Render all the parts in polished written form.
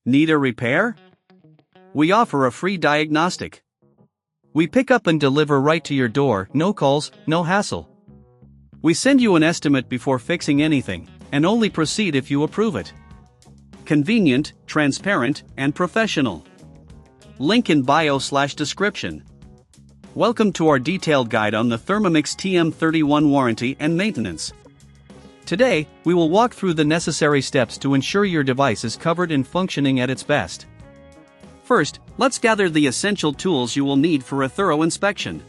Need a repair? We offer a free diagnostic. We pick up and deliver right to your door, no calls, no hassle. We send you an estimate before fixing anything, and only proceed if you approve it. Convenient, transparent, and professional. Link in bio/description. Welcome to our detailed guide on the Thermomix TM31 warranty and maintenance. Today, we will walk through the necessary steps to ensure your device is covered and functioning at its best. First, let's gather the essential tools you will need for a thorough inspection.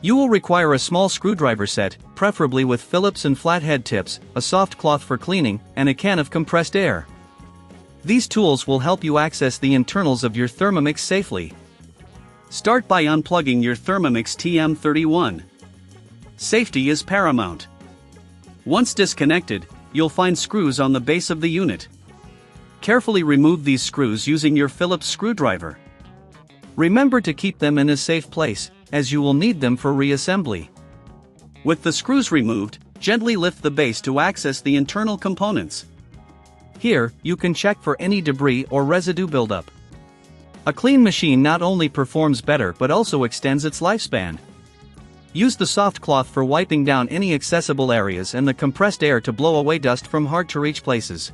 You will require a small screwdriver set, preferably with Phillips and flathead tips, a soft cloth for cleaning, and a can of compressed air. These tools will help you access the internals of your Thermomix safely. Start by unplugging your Thermomix TM31. Safety is paramount. Once disconnected, you'll find screws on the base of the unit. Carefully remove these screws using your Phillips screwdriver. Remember to keep them in a safe place, as you will need them for reassembly. With the screws removed, gently lift the base to access the internal components. Here, you can check for any debris or residue buildup. A clean machine not only performs better but also extends its lifespan. Use the soft cloth for wiping down any accessible areas and the compressed air to blow away dust from hard-to-reach places.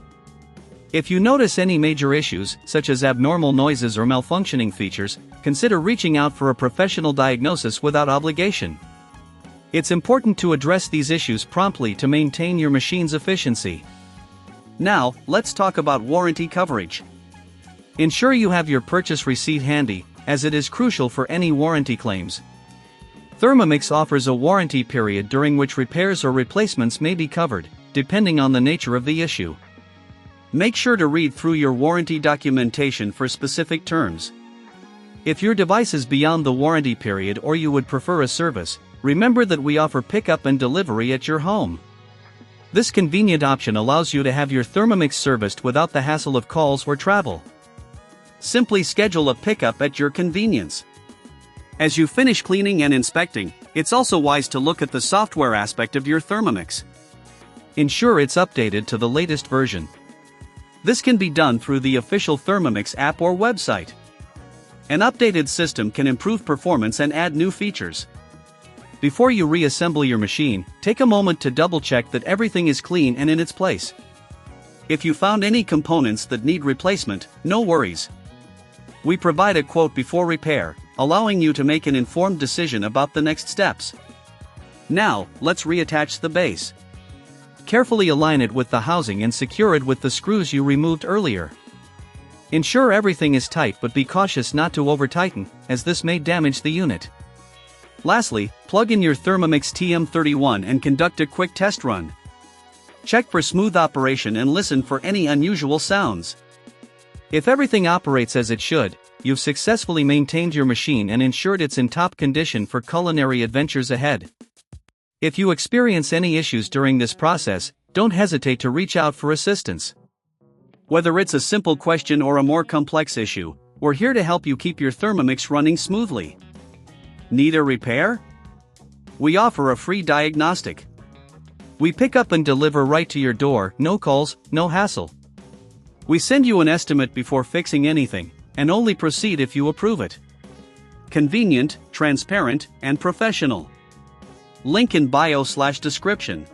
If you notice any major issues, such as abnormal noises or malfunctioning features, consider reaching out for a professional diagnosis without obligation. It's important to address these issues promptly to maintain your machine's efficiency. Now, let's talk about warranty coverage. Ensure you have your purchase receipt handy, as it is crucial for any warranty claims. Thermomix offers a warranty period during which repairs or replacements may be covered, depending on the nature of the issue. Make sure to read through your warranty documentation for specific terms. If your device is beyond the warranty period or you would prefer a service, remember that we offer pickup and delivery at your home. This convenient option allows you to have your Thermomix serviced without the hassle of calls or travel. Simply schedule a pickup at your convenience. As you finish cleaning and inspecting, it's also wise to look at the software aspect of your Thermomix. Ensure it's updated to the latest version. This can be done through the official Thermomix app or website. An updated system can improve performance and add new features. Before you reassemble your machine, take a moment to double-check that everything is clean and in its place. If you found any components that need replacement, no worries. We provide a quote before repair, allowing you to make an informed decision about the next steps. Now, let's reattach the base. Carefully align it with the housing and secure it with the screws you removed earlier. Ensure everything is tight, but be cautious not to over-tighten, as this may damage the unit. Lastly, plug in your Thermomix TM31 and conduct a quick test run. Check for smooth operation and listen for any unusual sounds. If everything operates as it should, you've successfully maintained your machine and ensured it's in top condition for culinary adventures ahead. If you experience any issues during this process, don't hesitate to reach out for assistance. Whether it's a simple question or a more complex issue, we're here to help you keep your Thermomix running smoothly. Need a repair? We offer a free diagnostic. We pick up and deliver right to your door, no calls, no hassle. We send you an estimate before fixing anything, and only proceed if you approve it. Convenient, transparent, and professional. Link in bio/description.